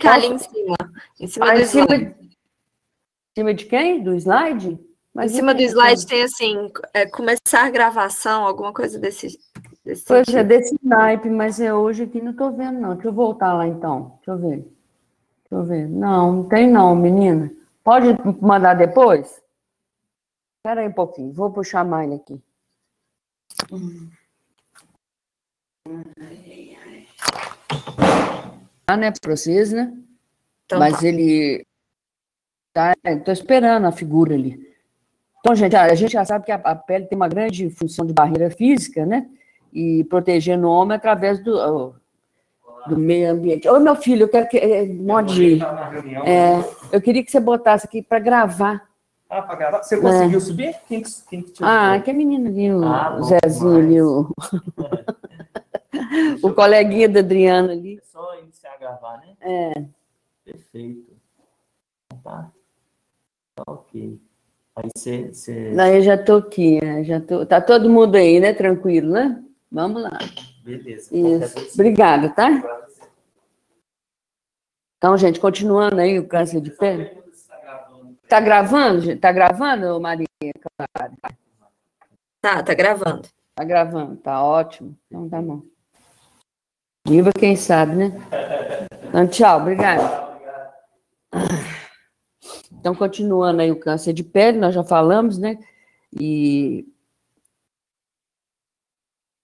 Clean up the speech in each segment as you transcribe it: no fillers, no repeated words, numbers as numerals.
clicar ali em cima do slide. Em cima de quem? Do slide? Mas em cima do slide tem assim, começar a gravação, alguma coisa desse Pois sentido. é, desse naipe, mas hoje aqui não estou vendo, não. Deixa eu voltar lá, então. Deixa eu ver. Não, não tem não, menina. Pode mandar depois? Espera aí um pouquinho. Vou puxar mais aqui. Né, para vocês, né? Então, mas ele... Estou esperando a figura ali. Então, gente, a gente já sabe que a pele tem uma grande função de barreira física, né? E protegendo o homem através do meio ambiente. Ô, meu filho, eu quero que... eu queria que você botasse aqui para gravar. Ah, para gravar? Você conseguiu subir? Quem que te que menino ali, o Zezinho ali, o coleguinha da Adriana ali. É só iniciar a gravar, né? Perfeito. Tá. Ok. Aí você... Aí eu já estou aqui, Tá todo mundo aí, né? Tranquilo, né? Vamos lá. Beleza. Isso. Obrigada, tá? Então, gente, continuando aí o câncer de pele. Tá gravando? Tá gravando, Maria? Tá gravando. Tá gravando, tá ótimo. Então tá bom. Viva quem sabe, né? Então, tchau, obrigada. Então, continuando aí o câncer de pele, nós já falamos, né? E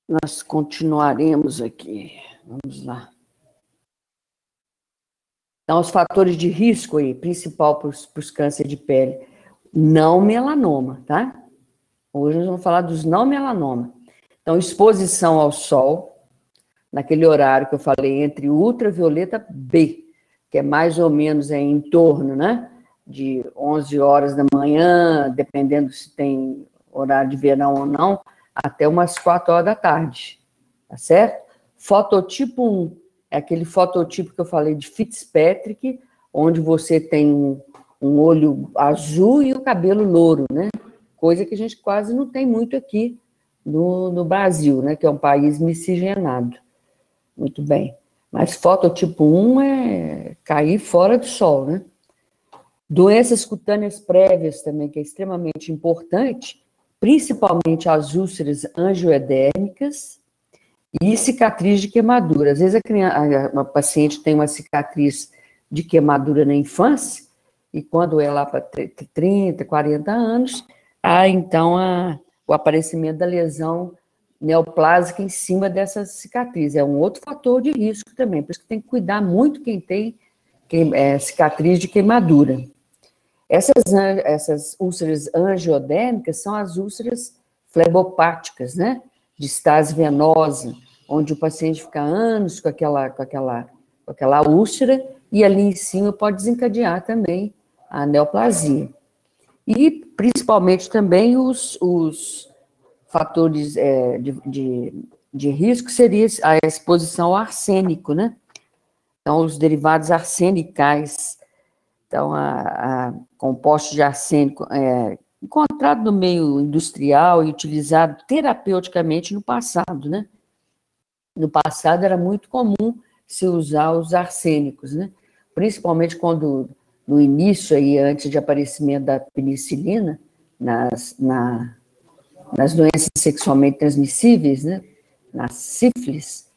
nós continuaremos aqui. Vamos lá. Então, os fatores de risco aí, principal para os câncer de pele, não melanoma, tá? Hoje nós vamos falar dos não melanoma. Então, exposição ao sol, naquele horário que eu falei, entre ultravioleta B, que é mais ou menos em torno, né? De 11 horas da manhã, dependendo se tem horário de verão ou não, até umas 4 horas da tarde, tá certo? Fototipo 1 é aquele fototipo que eu falei de Fitzpatrick, onde você tem um olho azul e o cabelo louro, né? Coisa que a gente quase não tem muito aqui no Brasil, né? Que é um país miscigenado. Muito bem. Mas fototipo 1 é cair fora do sol, né? Doenças cutâneas prévias também, que é extremamente importante, principalmente as úlceras angioedérmicas e cicatriz de queimadura. Às vezes a paciente tem uma cicatriz de queimadura na infância, e quando é lá para 30, 40 anos, há então o aparecimento da lesão neoplásica em cima dessa cicatriz. É um outro fator de risco também, por isso que tem que cuidar muito quem tem cicatriz de queimadura. Essas úlceras angiodérmicas são as úlceras flebopáticas, né? De estase venosa, onde o paciente fica anos com aquela úlcera, e ali em cima pode desencadear também a neoplasia. E, principalmente, também os fatores de risco seria a exposição ao arsênico, né? Então, os derivados arsenicais. Então, a compostos de arsênico encontrado no meio industrial e utilizado terapeuticamente no passado, né? No passado era muito comum se usar os arsênicos, né? Principalmente quando, no início, aí, antes de aparecimento da penicilina, nas doenças sexualmente transmissíveis, né? Na sífilis,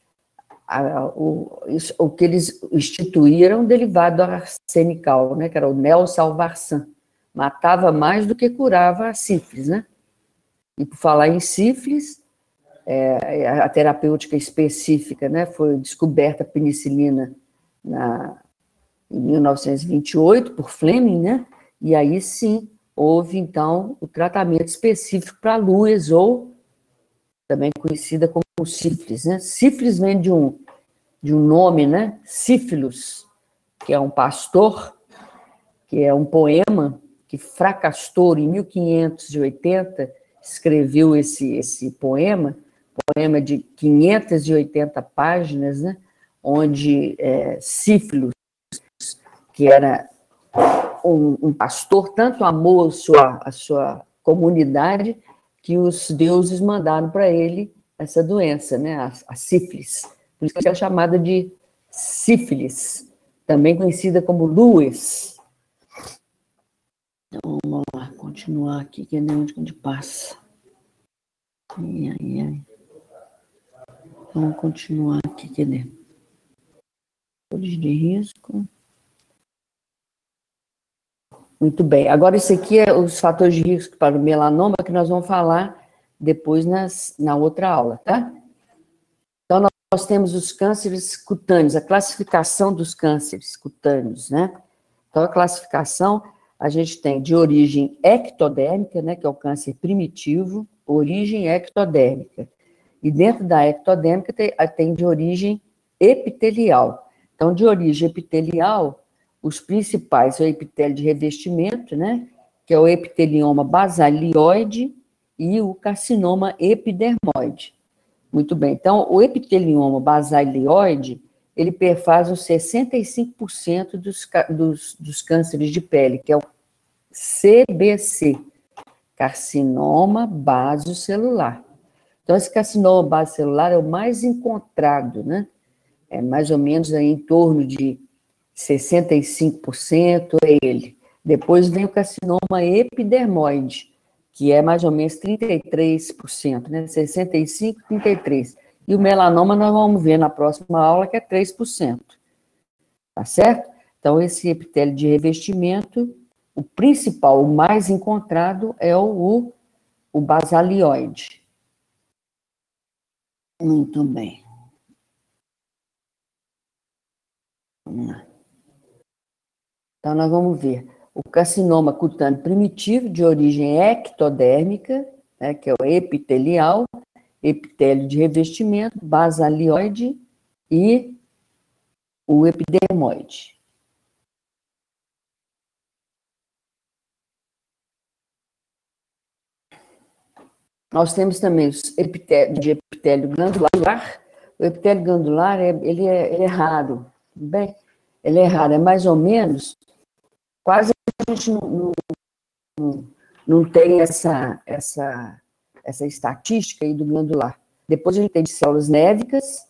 o que eles instituíram derivado arsenical, né, que era o Nelsalvarsan, matava mais do que curava a sífilis, né? E por falar em sífilis, a terapêutica específica, né, foi descoberta a penicilina em 1928 por Fleming, né? E aí sim houve então o tratamento específico para a lúes, ou também conhecida como sífilis, né? Sífilis vem de um nome, né? Sífilos, que é um pastor, que é um poema que Fracastor, em 1580, escreveu esse poema de 580 páginas, né? Onde Sífilos, que era um pastor, tanto amou a sua comunidade, que os deuses mandaram para ele essa doença, né? A sífilis. Por isso que é chamada de sífilis. também conhecida como Lewis. Então, vamos lá, continuar aqui, que é onde passa. Ai. Vamos continuar aqui, cadê? Fatores de risco. Muito bem. Agora, isso aqui é os fatores de risco para o melanoma, que nós vamos falar depois na outra aula, tá? Então, nós temos os cânceres cutâneos, a classificação dos cânceres cutâneos, né? Então, a classificação, a gente tem de origem ectodérmica, né, que é o câncer primitivo, origem ectodérmica. E dentro da ectodérmica tem de origem epitelial. Então, de origem epitelial, os principais são o epitélio de revestimento, né, que é o epitelioma basalioide e o carcinoma epidermoide. Muito bem, então, o epitelioma basalioide, ele perfaz os 65% dos cânceres de pele, que é o CBC, carcinoma basocelular. Então, esse carcinoma basocelular é o mais encontrado, né? É mais ou menos aí em torno de 65% é ele. Depois vem o carcinoma epidermoide, que é mais ou menos 33%, né? 65%, 33%. E o melanoma nós vamos ver na próxima aula, que é 3%. Tá certo? Então, esse epitélio de revestimento, o principal, o mais encontrado é o basalioide. Muito bem. Vamos lá. Então, nós vamos ver o carcinoma cutâneo primitivo, de origem ectodérmica, né, que é o epitelial, epitélio de revestimento, basalioide e o epidermoide. Nós temos também os epitélio glandular. O epitélio glandular, ele é raro, tudo bem? Ele é raro, é mais ou menos, quase a gente não tem essa estatística aí do glandular. Depois a gente tem de células névicas,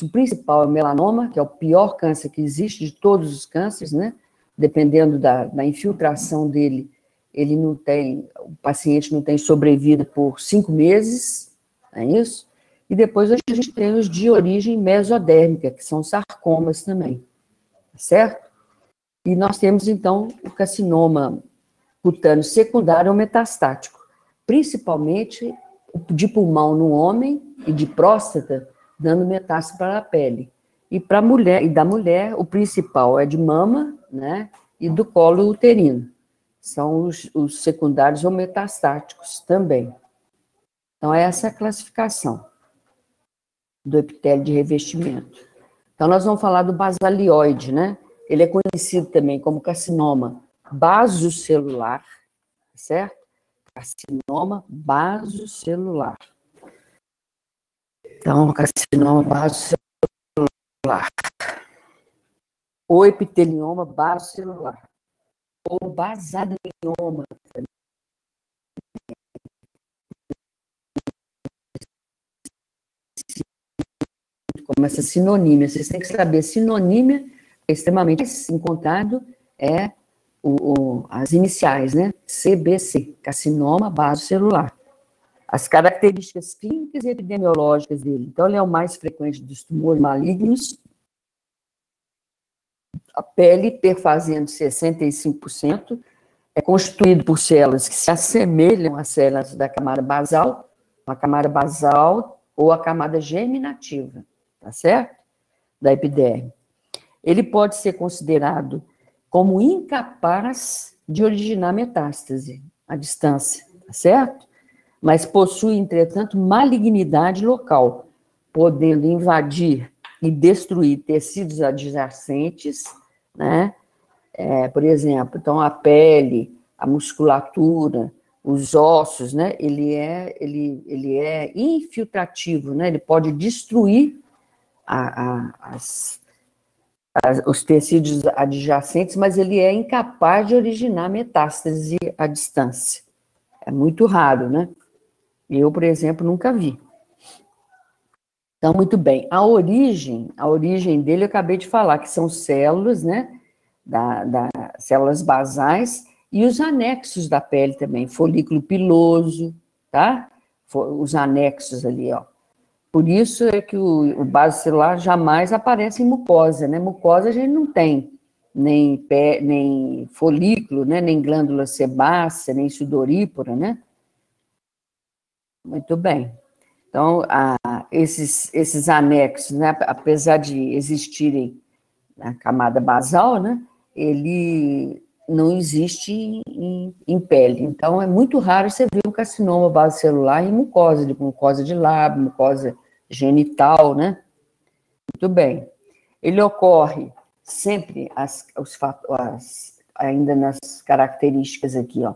o principal é o melanoma, que é o pior câncer que existe de todos os cânceres, né? Dependendo da infiltração dele, o paciente não tem sobrevida por 5 meses, é isso? E depois a gente tem os de origem mesodérmica, que são sarcomas também, certo? E nós temos, então, o carcinoma cutâneo secundário ou metastático, principalmente de pulmão no homem e de próstata, dando metástase para a pele. E para mulher, e da mulher, o principal é de mama, né, e do colo uterino. São os secundários ou metastáticos também. Então, essa é a classificação do epitélio de revestimento. Então, nós vamos falar do basalioide, né? Ele é conhecido também como carcinoma basocelular, certo? Carcinoma basocelular. Então, carcinoma basocelular. Ou epitelioma basocelular. Ou basalioma. Como essa sinonímia. Vocês têm que saber, sinonímia é extremamente encontrado, é as iniciais, né? CBC, carcinoma basocelular. As características clínicas e epidemiológicas dele. Então, ele é o mais frequente dos tumores malignos. A pele perfazendo 65%, é constituído por células que se assemelham às células da camada basal, a camada basal ou a camada germinativa, tá certo? Da epiderme. Ele pode ser considerado como incapaz de originar metástase à distância, tá certo? Mas possui, entretanto, malignidade local, podendo invadir e destruir tecidos adjacentes, né? Por exemplo, então a pele, a musculatura, os ossos, né? Ele é infiltrativo, né? Ele pode destruir os tecidos adjacentes, mas ele é incapaz de originar metástase à distância. É muito raro, né? Eu, por exemplo, nunca vi. Então, muito bem. A origem dele, eu acabei de falar, que são células, né? Células basais e os anexos da pele também, folículo piloso, tá? Os anexos ali, ó. Por isso é que o base celular jamais aparece em mucosa, né? Mucosa a gente não tem nem folículo, né? Nem glândula sebácea, nem sudorípora, né? Muito bem. Então, esses anexos, né? Apesar de existirem na camada basal, né? Ele não existe em pele. Então, é muito raro você ver um carcinoma basocelular em mucosa de lábio, mucosa genital, né? Muito bem. Ele ocorre sempre, ainda nas características aqui, ó,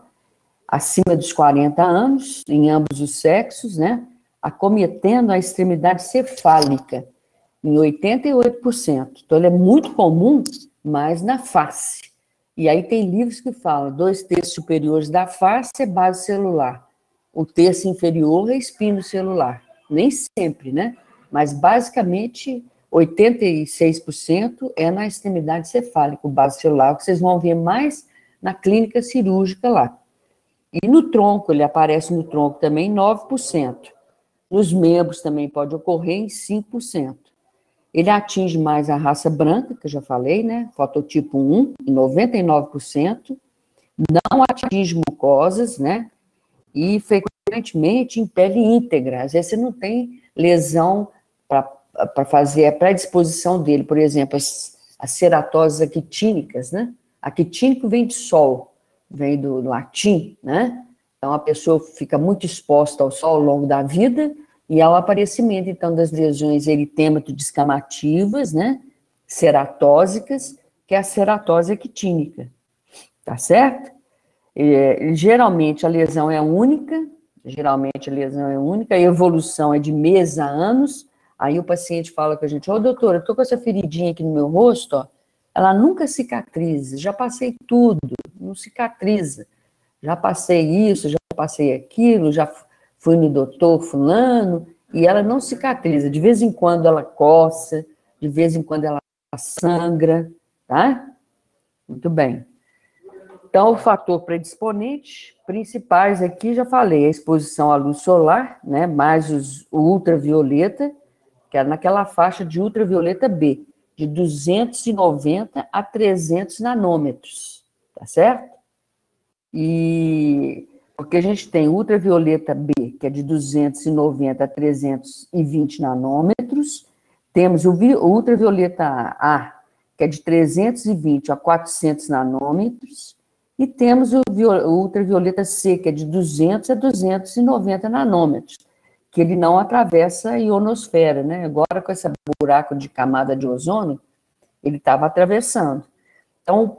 acima dos 40 anos, em ambos os sexos, né? Acometendo a extremidade cefálica, em 88%. Então, ele é muito comum, mas na face. E aí tem livros que falam, 2/3 superiores da face é base celular, o terço inferior é espino celular. Nem sempre, né? Mas, basicamente, 86% é na extremidade cefálica, o base celular, que vocês vão ver mais na clínica cirúrgica lá. E no tronco, ele aparece no tronco também, 9%. Nos membros também pode ocorrer em 5%. Ele atinge mais a raça branca, que eu já falei, né? Fototipo 1, em 99%. Não atinge mucosas, né? E frequentemente em pele íntegra. Às vezes você não tem lesão para fazer a predisposição dele. Por exemplo, as ceratoses aquitínicas, né? Aquitínico vem de sol, vem do latim, né? Então a pessoa fica muito exposta ao sol ao longo da vida. E ao aparecimento, então, das lesões eritêmato-descamativas, né, ceratósicas, que é a ceratose actínica, tá certo? Geralmente a lesão é única, a evolução é de meses a anos, aí o paciente fala com a gente, doutora, eu tô com essa feridinha aqui no meu rosto, ó, ela nunca cicatriza, já passei tudo, não cicatriza, já passei isso, já passei aquilo, já fui no doutor fulano, e ela não cicatriza. De vez em quando ela coça, de vez em quando ela sangra, tá? Muito bem. Então, o fator predisponente, principais aqui, já falei, a exposição à luz solar, né, mais o ultravioleta, que é naquela faixa de ultravioleta B, de 290 a 300 nanômetros, tá certo? Porque a gente tem ultravioleta B, que é de 290 a 320 nanômetros, temos o ultravioleta A, que é de 320 a 400 nanômetros, e temos o ultravioleta C, que é de 200 a 290 nanômetros, que ele não atravessa a ionosfera, né? Agora, com esse buraco de camada de ozônio, ele estava atravessando. Então, o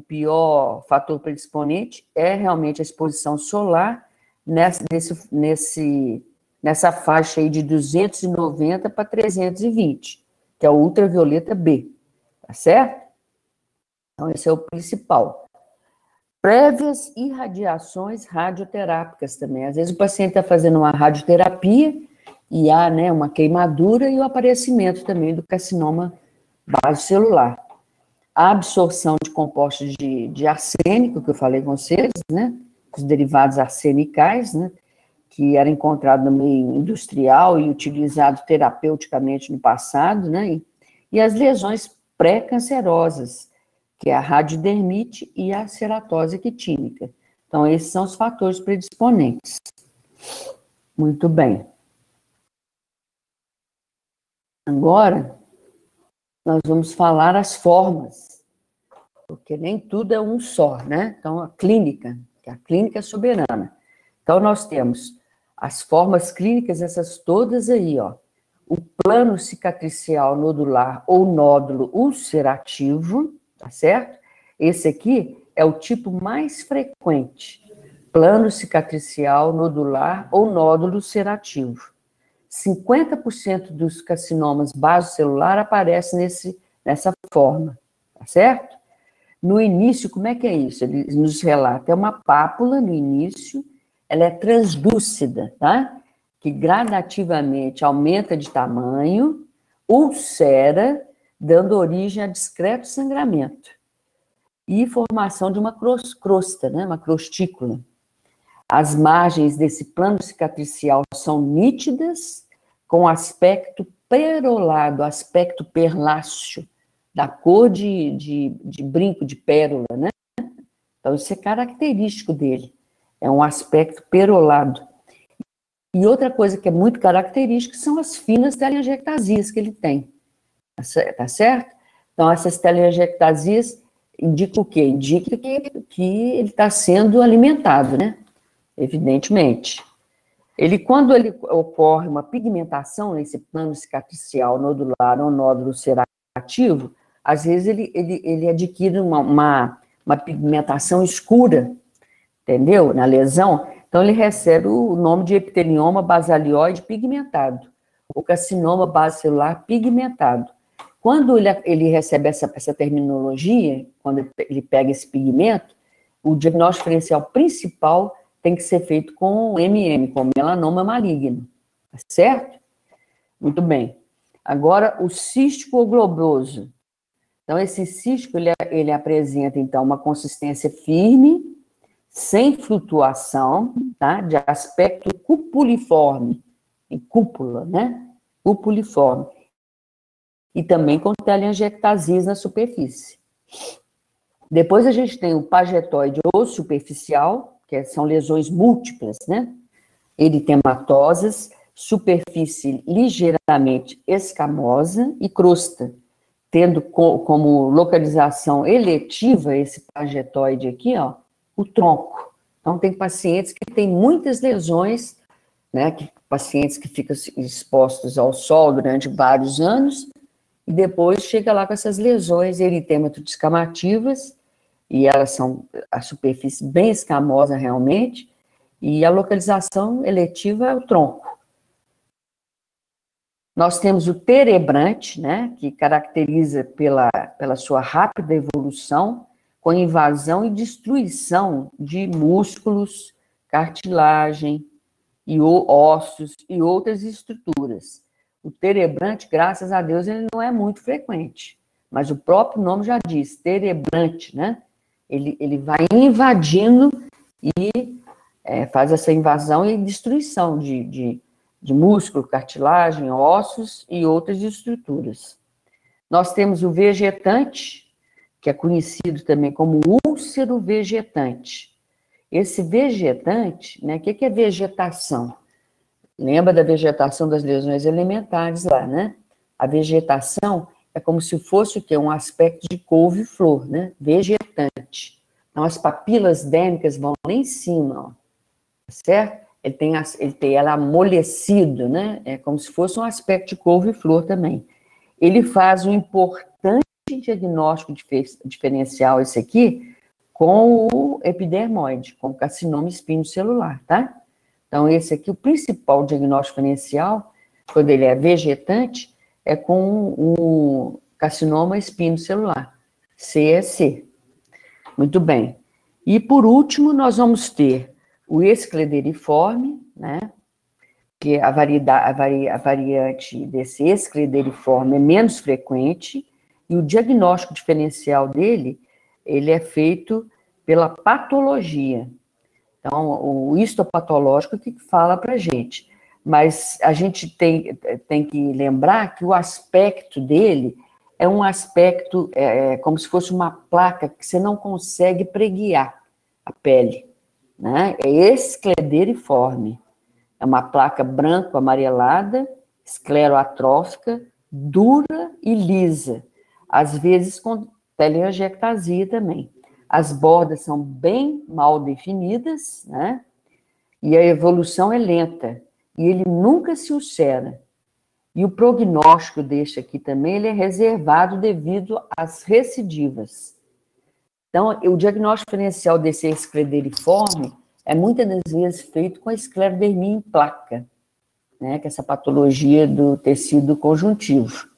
pior fator predisponente é realmente a exposição solar nessa faixa aí de 290 para 320, que é o ultravioleta B, tá certo? Então, esse é o principal. Prévias irradiações radioterápicas também. Às vezes o paciente está fazendo uma radioterapia e há, né, uma queimadura e o aparecimento também do carcinoma basocelular. A absorção de compostos de arsênico, que eu falei com vocês, né? Os derivados arsenicais, né? Que era encontrado no meio industrial e utilizado terapeuticamente no passado, né? E as lesões pré-cancerosas, que é a radiodermite e a ceratose actínica. Então, esses são os fatores predisponentes. Muito bem. Agora, nós vamos falar as formas, porque nem tudo é um só, né? Então, a clínica, que é a clínica soberana. Então, nós temos as formas clínicas, essas todas aí, ó. O plano cicatricial nodular ou nódulo ulcerativo, tá certo? Esse aqui é o tipo mais frequente. Plano cicatricial nodular ou nódulo ulcerativo. 50% dos carcinomas basocelular aparecem nessa forma, tá certo? No início, como é que é isso? Ele nos relata, é uma pápula no início, ela é translúcida, tá? que gradativamente aumenta de tamanho, ulcera, dando origem a discreto sangramento e formação de uma crosta, né, uma crostícula. As margens desse plano cicatricial são nítidas, com aspecto perolado, aspecto perláceo, da cor de brinco de pérola, né? Então, isso é característico dele, é um aspecto perolado. E outra coisa que é muito característica são as finas telangiectasias que ele tem, tá certo? Então, essas telangiectasias indicam o quê? Indica que ele está sendo alimentado, né? Evidentemente. Quando ocorre uma pigmentação nesse plano cicatricial nodular ou nódulo ulcerativo, às vezes ele adquire uma pigmentação escura, entendeu? Na lesão. Então, ele recebe o nome de epitelioma basalioide pigmentado, ou carcinoma basocelular pigmentado. Quando ele recebe essa terminologia, quando ele pega esse pigmento, o diagnóstico diferencial principal tem que ser feito com MM, com melanoma maligno, tá certo? Muito bem. Agora, o cístico globoso. Então, esse cístico, ele apresenta, então, uma consistência firme, sem flutuação, tá? De aspecto cupuliforme, em cúpula, né? Cupuliforme. E também com telangiectasias na superfície. Depois a gente tem o pagetoide ou superficial, que são lesões múltiplas, né? Eritematosas, superfície ligeiramente escamosa e crosta, tendo como localização eletiva esse pagetoide aqui, ó, o tronco. Então, tem pacientes que têm muitas lesões, né? Pacientes que ficam expostos ao sol durante vários anos, e depois chega lá com essas lesões eritemato-descamativas, e elas são a superfície bem escamosa realmente, e a localização eletiva é o tronco. Nós temos o terebrante, né, que caracteriza pela sua rápida evolução, com invasão e destruição de músculos, cartilagem, e ossos e outras estruturas. O terebrante, graças a Deus, ele não é muito frequente, mas o próprio nome já diz, terebrante, né? Ele vai invadindo e faz essa invasão e destruição de músculo, cartilagem, ossos e outras estruturas. Nós temos o vegetante, que é conhecido também como úlcero vegetante. Esse vegetante, né, o que é vegetação? Lembra da vegetação das lesões elementares lá, né? A vegetação é como se fosse o quê? Um aspecto de couve-flor, né? Vegetante. Então, as papilas dérmicas vão lá em cima, ó, certo? Ele tem ela amolecido, né? É como se fosse um aspecto de couve-flor também. Ele faz um importante diagnóstico diferencial, esse aqui, com o epidermoide, com o carcinoma espinocelular, tá? Então, esse aqui, o principal diagnóstico diferencial, quando ele é vegetante, é com o carcinoma espinocelular, CEC. Muito bem. E, por último, nós vamos ter o esclederiforme, né? Que a variante desse esclederiforme é menos frequente, e o diagnóstico diferencial dele, ele é feito pela patologia. Então, o histopatológico que fala para a gente. Mas a gente tem que lembrar que o aspecto dele é um aspecto, como se fosse uma placa que você não consegue preguiar a pele, né? É esclederiforme. É uma placa branco-amarelada, escleroatrófica, dura e lisa, às vezes com telangiectasia também. As bordas são bem mal definidas, né? E a evolução é lenta, e ele nunca se ulcera. E o prognóstico deste aqui também, ele é reservado devido às recidivas. Então, o diagnóstico diferencial desse esclederiforme é muitas das vezes feito com a esclerodermia em placa, né? Que é essa patologia do tecido conjuntivo.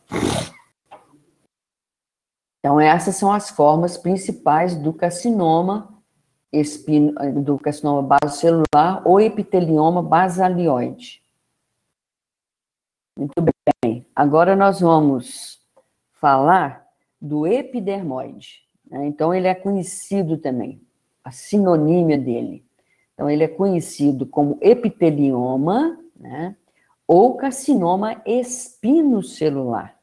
Então, essas são as formas principais do carcinoma basocelular ou epitelioma basalioide. Muito bem. Agora nós vamos falar do epidermoide, né? Então, ele é conhecido também, a sinonímia dele. Então, ele é conhecido como epitelioma, né? Ou carcinoma espinocelular.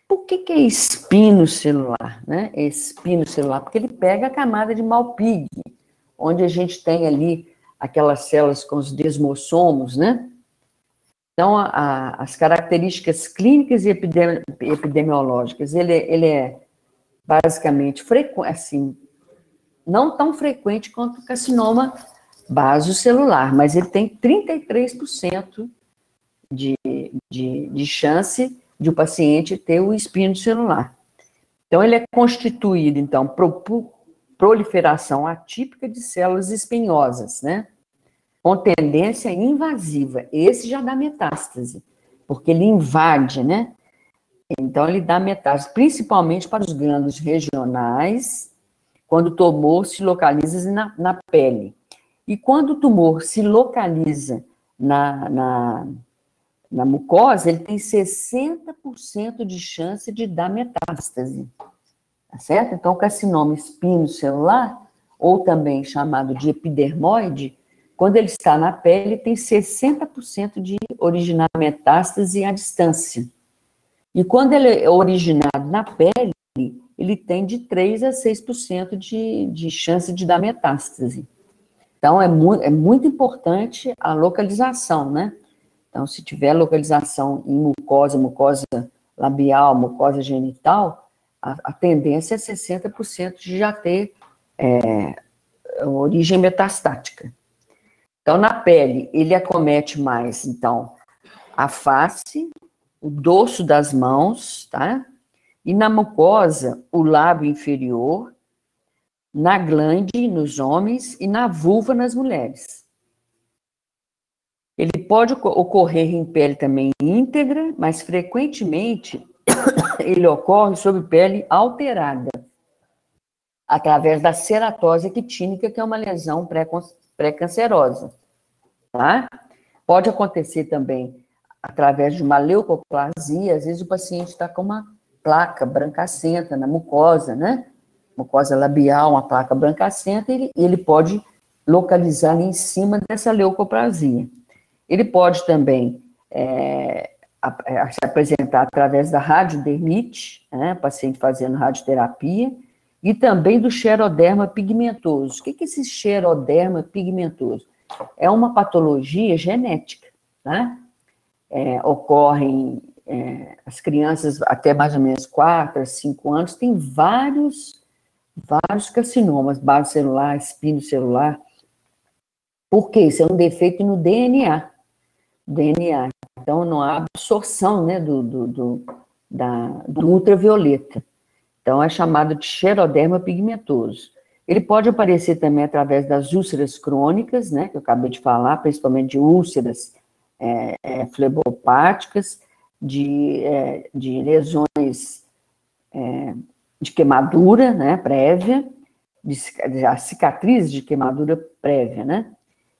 Por que é espinocelular, né? Espinocelular, porque ele pega a camada de Malpighi, onde a gente tem ali aquelas células com os desmossomos, né? Então, as características clínicas e epidemiológicas, ele é basicamente assim, não tão frequente quanto o carcinoma basocelular, mas ele tem 33% de chance de o paciente ter o espino celular. Então, ele é constituído, então, por proliferação atípica de células espinhosas, né? Com tendência invasiva. Esse já dá metástase, porque ele invade, né? Então, ele dá metástase, principalmente para os glândulos regionais, quando o tumor se localiza na pele. E quando o tumor se localiza na mucosa, ele tem 60% de chance de dar metástase, tá certo? Então, o carcinoma espinocelular, ou também chamado de epidermoide, quando ele está na pele, tem 60% de originar metástase à distância. E quando ele é originado na pele, ele tem de 3 a 6% de chance de dar metástase. Então, é muito importante a localização, né? Então, se tiver localização em mucosa labial, mucosa genital, a tendência é 60% de já ter origem metastática. Então, na pele, ele acomete mais, então, a face, o dorso das mãos, tá? E na mucosa, o lábio inferior, na glande, nos homens, e na vulva, nas mulheres. Ele pode ocorrer em pele também íntegra, mas frequentemente ele ocorre sob pele alterada, através da ceratose actínica, que é uma lesão pré-cancerosa, tá? Pode acontecer também através de uma leucoplasia, às vezes o paciente está com uma placa brancacenta na mucosa, né? Mucosa labial, uma placa brancacenta, e ele pode localizar ali em cima dessa leucoplasia. Ele pode também se apresentar através da radiodermite, né, paciente fazendo radioterapia, e também do xeroderma pigmentoso. O que é esse xeroderma pigmentoso? É uma patologia genética, tá? Ocorrem, as crianças até mais ou menos 4 a 5 anos, têm vários carcinomas, basocelular, espinocelular. Por quê? Isso é um defeito no DNA. Então, não há absorção, né, do ultravioleta. Então, é chamado de xeroderma pigmentoso. Ele pode aparecer também através das úlceras crônicas, né, que eu acabei de falar, principalmente de úlceras flebopáticas, de lesões de queimadura, né, prévia, a cicatriz de queimadura prévia, né.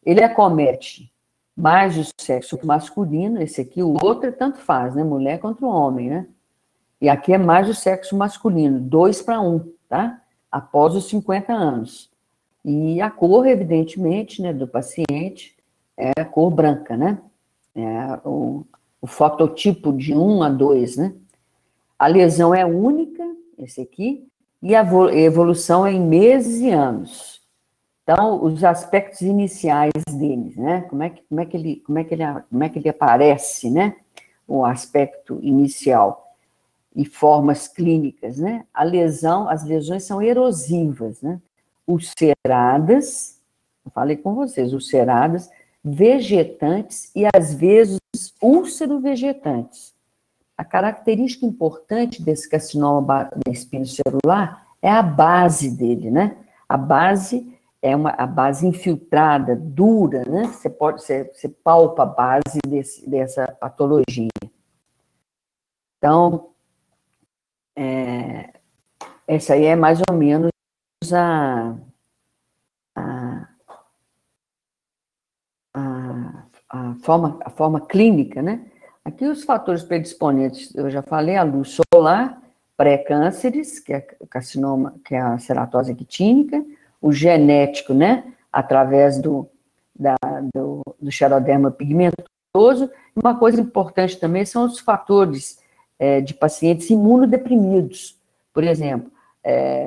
Ele acomete mais o sexo masculino, esse aqui, o outro tanto faz, né, mulher contra o homem, né. E aqui é mais o sexo masculino, 2-1, tá? Após os 50 anos. E a cor, evidentemente, né, do paciente é a cor branca, né? O fototipo de 1-2, né? A lesão é única, esse aqui, e a evolução é em meses e anos. Então, os aspectos iniciais deles, né? Como é que ele aparece, né? O aspecto inicial. E formas clínicas, né? As lesões são erosivas, né? Ulceradas, eu falei com vocês, ulceradas, vegetantes e, às vezes, úlcero-vegetantes. A característica importante desse carcinoma espinocelular é a base dele, né? A base é a base infiltrada, dura, né? Você palpa a base dessa patologia. Então, essa aí é mais ou menos a forma clínica, né? Aqui os fatores predisponentes, eu já falei, a luz solar, pré-cânceres, que é o carcinoma, que é a ceratose actínica, o genético, né, através do xeroderma pigmentoso. Uma coisa importante também são os fatores de pacientes imunodeprimidos. Por exemplo,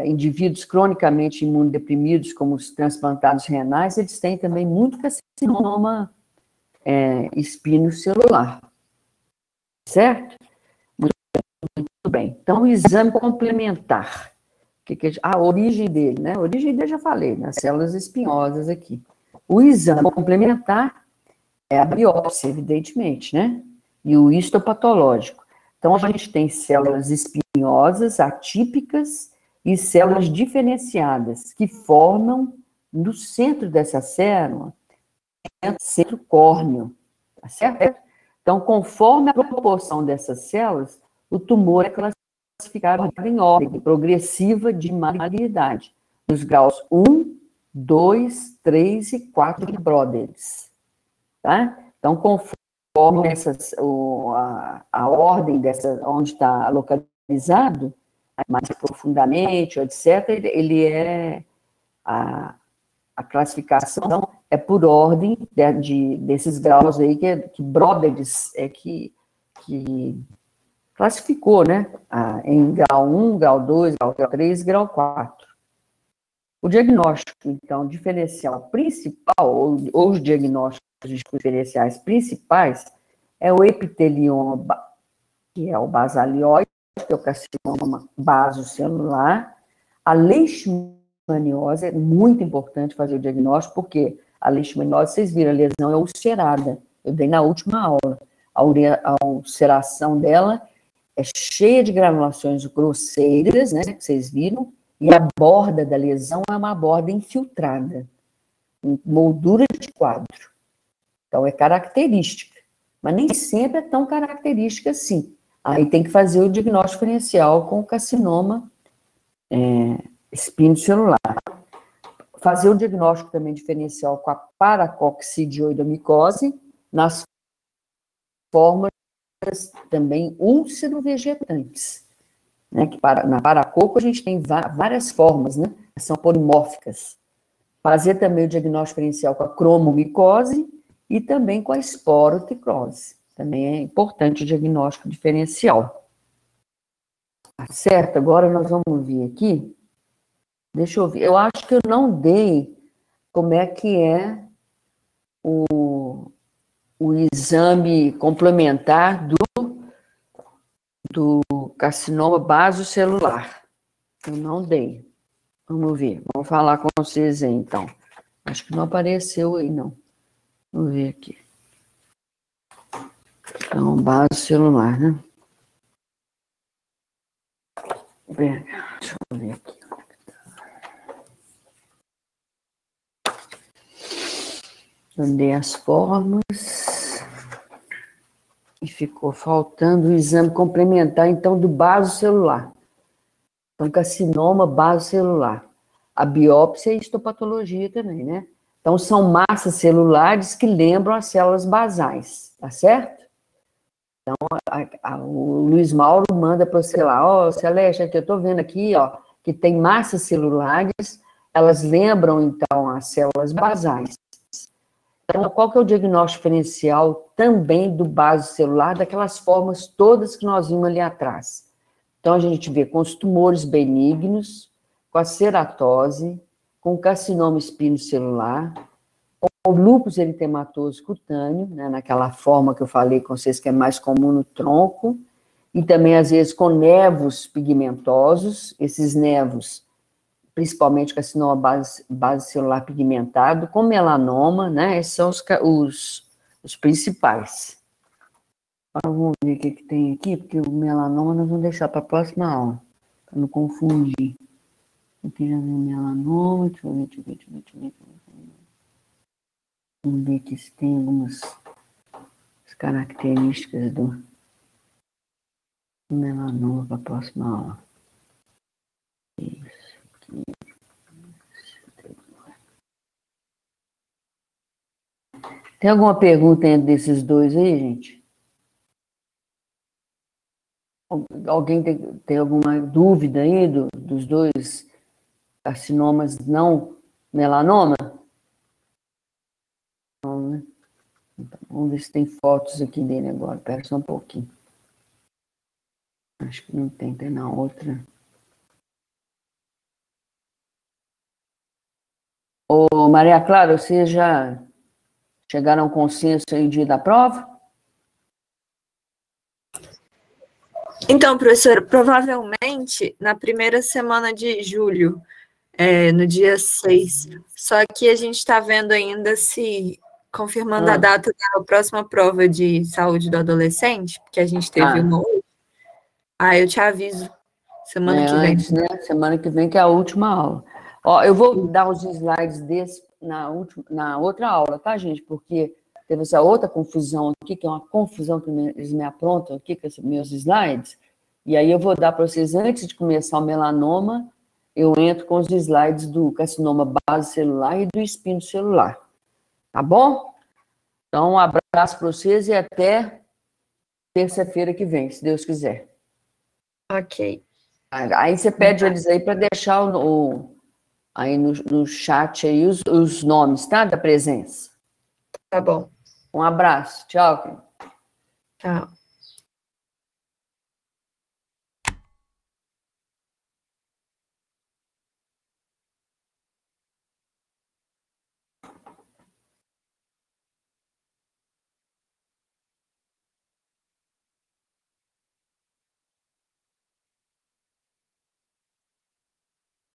indivíduos cronicamente imunodeprimidos, como os transplantados renais, eles têm também muito carcinoma espinocelular. Certo? Muito bem. Então, o exame complementar. A origem dele, né? A origem dele já falei, nas células espinhosas aqui. O exame complementar é a biópsia, evidentemente, né? E o histopatológico. Então, a gente tem células espinhosas, atípicas, e células diferenciadas, que formam, no centro dessa célula, centro córneo, tá certo? Então, conforme a proporção dessas células, o tumor é classificado em ordem progressiva de malignidade, nos graus 1, 2, 3 e 4 de Brodels. Tá? Então, conforme a ordem dessa, onde está localizado, mais profundamente, etc., ele a classificação é por ordem desses graus aí, que Brodels que classificou, né? Em grau 1, grau 2, grau 3, grau 4. O diagnóstico, então, diferencial principal, ou os diagnósticos diferenciais principais, é o epitelioma, que é o basalióide, que é o carcinoma basocelular, a leishmaniose, é muito importante fazer o diagnóstico, porque a leishmaniose, vocês viram, a lesão é ulcerada. Eu dei na última aula. A ulceração dela é cheia de granulações grosseiras, né, que vocês viram, e a borda da lesão é uma borda infiltrada, em moldura de quadro. Então, é característica, mas nem sempre é tão característica assim. Aí tem que fazer o diagnóstico diferencial com o carcinoma espinocelular. Fazer o diagnóstico também diferencial com a paracoccidioidomicose, nas formas também úlcero-vegetantes. Né? Que na paracoco a gente tem várias formas, né? São polimórficas. Fazer também o diagnóstico diferencial com a cromomicose e também com a esporoticose. Também é importante o diagnóstico diferencial. Tá certo? Agora nós vamos ver aqui. Deixa eu ver. Eu acho que eu não dei como é que é o exame complementar do carcinoma basocelular. Eu não dei. Vamos ver. Vamos falar com vocês aí, então. Acho que não apareceu aí, não. Vamos ver aqui. Então, basocelular, né? Deixa eu ver aqui. Eu dei as formas e ficou faltando o exame complementar, então, do basocelular. Então, carcinoma basocelular. A biópsia e histopatologia também, né? Então, são massas celulares que lembram as células basais, tá certo? Então, o Luiz Mauro manda para você lá, ó, Celeste, aqui eu estou vendo aqui, ó, que tem massas celulares, elas lembram, então, as células basais. Então, qual que é o diagnóstico diferencial também do basocelular, daquelas formas todas que nós vimos ali atrás? Então, a gente vê com os tumores benignos, com a ceratose, com o carcinoma espinocelular, com o lúpus eritematoso cutâneo, né, naquela forma que eu falei com vocês que é mais comum no tronco, e também, às vezes, com nevos pigmentosos, esses nevos, principalmente carcinoma basocelular pigmentado, com melanoma, né, esses são os principais. Agora vamos ver o que tem aqui, porque o melanoma nós vamos deixar para a próxima aula, para não confundir. Aqui já vem melanoma, deixa eu ver. Vamos ver aqui se tem algumas características do melanoma para a próxima aula. Isso aqui. Tem alguma pergunta entre desses dois aí, gente? Alguém tem alguma dúvida aí dos dois carcinomas não melanoma? Não, né? Vamos ver se tem fotos aqui dele agora. Espera só um pouquinho. Acho que não tem, tem na outra. Ô, Maria Clara, vocês já chegaram a um consenso aí dia da prova? Então, professor, provavelmente na primeira semana de julho, no dia 6. Só que a gente está vendo ainda se confirmando a data da próxima prova de saúde do adolescente, porque a gente teve uma hoje. Eu te aviso semana que vem. Antes, né? Semana que vem, que é a última aula. Ó, eu vou dar os slides desse na outra aula, tá, gente? Porque teve essa outra confusão aqui, que é uma confusão que eles me aprontam aqui com esses meus slides. E aí eu vou dar para vocês, antes de começar o melanoma, eu entro com os slides do carcinoma base celular e do espino celular. Tá bom? Então, um abraço para vocês e até terça-feira que vem, se Deus quiser. Ok. Aí você pede eles aí para deixar aí no chat aí os nomes, tá? Da presença. Tá bom. Um abraço. Tchau. Tchau.